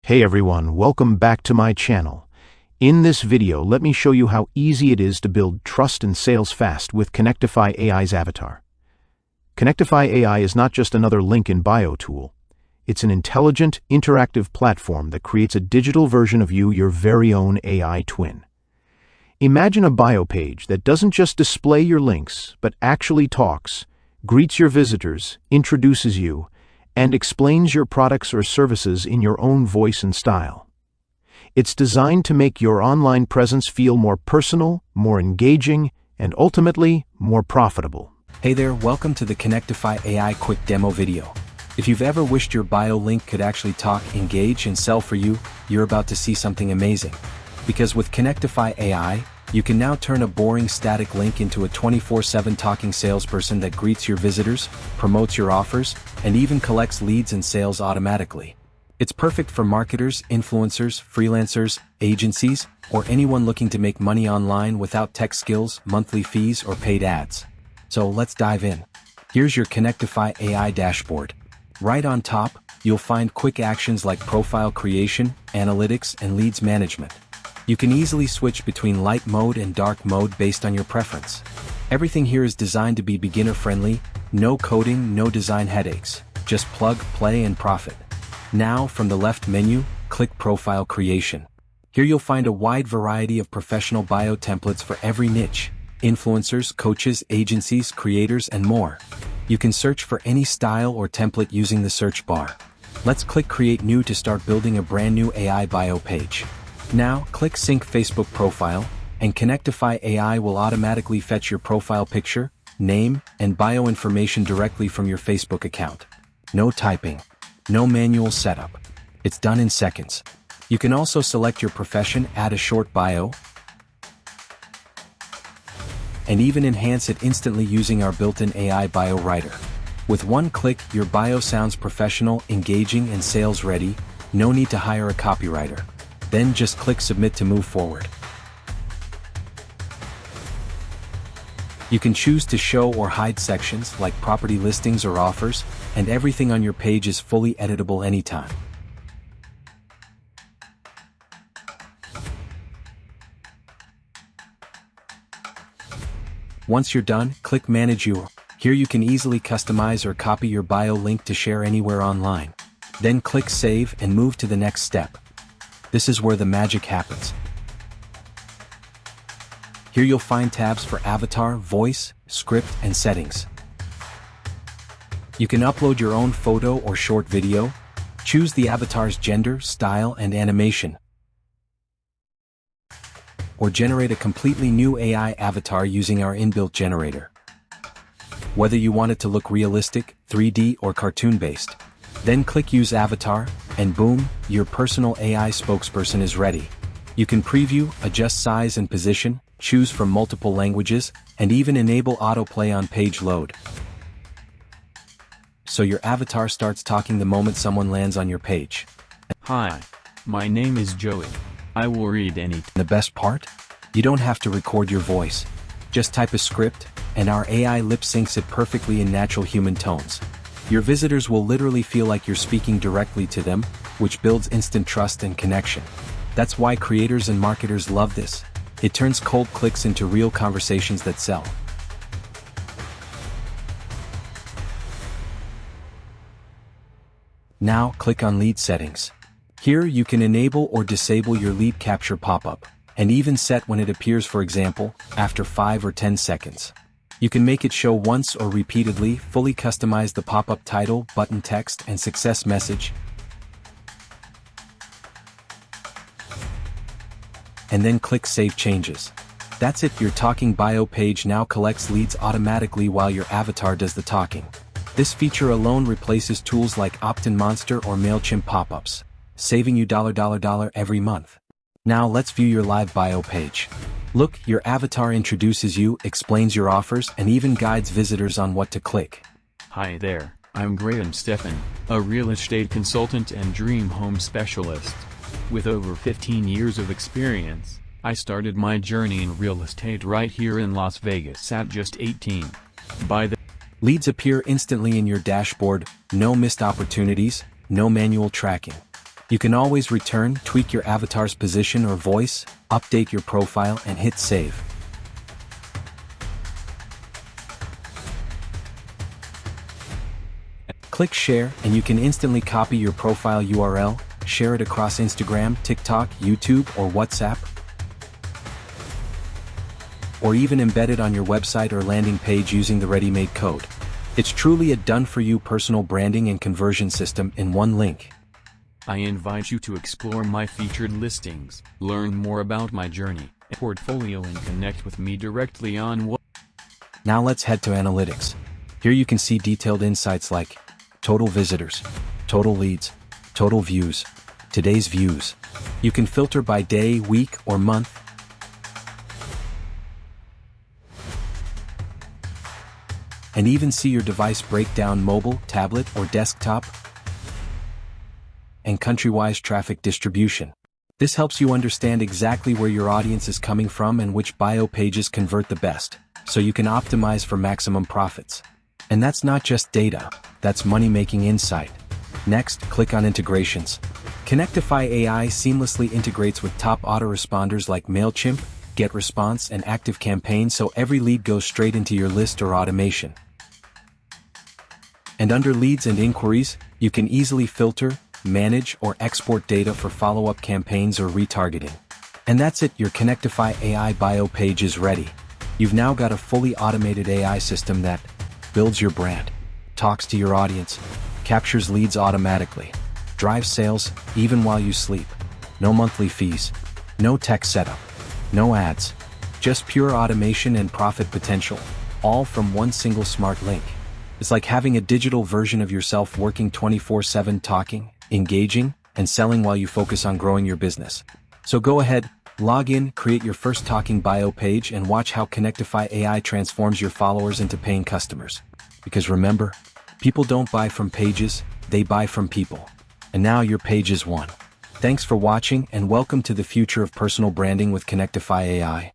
Hey everyone, welcome back to my channel. In this video, let me show you how easy it is to build trust and sales fast with Connectify AI's avatar. Connectify AI is not just another link in bio tool. It's an intelligent, interactive platform that creates a digital version of you, your very own AI twin. Imagine a bio page that doesn't just display your links, but actually talks, greets your visitors, introduces you, and explains your products or services in your own voice and style. It's designed to make your online presence feel more personal, more engaging, and ultimately, more profitable. Hey there, welcome to the Connectify AI quick demo video. If you've ever wished your bio link could actually talk, engage, and sell for you, you're about to see something amazing. Because with Connectify AI, you can now turn a boring static link into a 24/7 talking salesperson that greets your visitors, promotes your offers, and even collects leads and sales automatically. It's perfect for marketers, influencers, freelancers, agencies, or anyone looking to make money online without tech skills, monthly fees, or paid ads. So let's dive in. Here's your Connectify AI dashboard. Right on top, you'll find quick actions like profile creation, analytics, and leads management. You can easily switch between light mode and dark mode based on your preference. Everything here is designed to be beginner-friendly, no coding, no design headaches, just plug, play, and profit. Now, from the left menu, click Profile Creation. Here you'll find a wide variety of professional bio templates for every niche: influencers, coaches, agencies, creators, and more. You can search for any style or template using the search bar. Let's click Create New to start building a brand new AI bio page. Now, click Sync Facebook Profile, and Connectify AI will automatically fetch your profile picture, name, and bio information directly from your Facebook account. No typing. No manual setup. It's done in seconds. You can also select your profession, add a short bio, and even enhance it instantly using our built-in AI bio writer. With one click, your bio sounds professional, engaging, and sales ready. No need to hire a copywriter. Then just click Submit to move forward. You can choose to show or hide sections like property listings or offers, and everything on your page is fully editable anytime. Once you're done, click Manage URL. Here you can easily customize or copy your bio link to share anywhere online. Then click Save and move to the next step. This is where the magic happens. Here you'll find tabs for avatar, voice, script, and settings. You can upload your own photo or short video, choose the avatar's gender, style, and animation, or generate a completely new AI avatar using our inbuilt generator. Whether you want it to look realistic, 3D, or cartoon-based. Then click Use Avatar, and boom, your personal AI spokesperson is ready. You can preview, adjust size and position, choose from multiple languages, and even enable autoplay on page load. So your avatar starts talking the moment someone lands on your page. Hi, my name is Joey. I will read any. The best part? You don't have to record your voice. Just type a script, and our AI lip syncs it perfectly in natural human tones. Your visitors will literally feel like you're speaking directly to them, which builds instant trust and connection. That's why creators and marketers love this. It turns cold clicks into real conversations that sell. Now, click on Lead Settings. Here you can enable or disable your lead capture pop-up, and even set when it appears, for example, after 5 or 10 seconds. You can make it show once or repeatedly, fully customize the pop-up title, button text, and success message, and then click Save Changes. That's it, your talking bio page now collects leads automatically while your avatar does the talking. This feature alone replaces tools like Opt-in Monster or MailChimp pop-ups, saving you $$ every month. Now let's view your live bio page. Look, your avatar introduces you, explains your offers, and even guides visitors on what to click. Hi there, I'm Graham Stephan, a real estate consultant and dream home specialist. With over 15 years of experience, I started my journey in real estate right here in Las Vegas at just 18. By the Leads appear instantly in your dashboard, no missed opportunities, no manual tracking. You can always return, tweak your avatar's position or voice, update your profile, and hit save. Click share, and you can instantly copy your profile URL, share it across Instagram, TikTok, YouTube, or WhatsApp, or even embed it on your website or landing page using the ready-made code. It's truly a done-for-you personal branding and conversion system in one link. I invite you to explore my featured listings, learn more about my journey, portfolio, and connect with me directly on Now let's head to analytics. Here you can see detailed insights like total visitors, total leads, total views, today's views. You can filter by day, week, or month. And even see your device breakdown: mobile, tablet, or desktop, and country-wise traffic distribution. This helps you understand exactly where your audience is coming from and which bio pages convert the best, so you can optimize for maximum profits. And that's not just data, that's money-making insight. Next, click on integrations. Connectify AI seamlessly integrates with top autoresponders like MailChimp, GetResponse, and ActiveCampaign, so every lead goes straight into your list or automation. And under leads and inquiries, you can easily filter, manage, or export data for follow-up campaigns or retargeting. And that's it, your Connectify AI bio page is ready. You've now got a fully automated AI system that builds your brand, talks to your audience, captures leads automatically, drives sales even while you sleep. No monthly fees, no tech setup, no ads, just pure automation and profit potential, all from one single smart link. It's like having a digital version of yourself working 24/7, talking, engaging, and selling while you focus on growing your business. So go ahead, log in, create your first talking bio page, and watch how Connectify AI transforms your followers into paying customers. Because remember, people don't buy from pages, they buy from people. And now your page is one. Thanks for watching, and welcome to the future of personal branding with Connectify AI.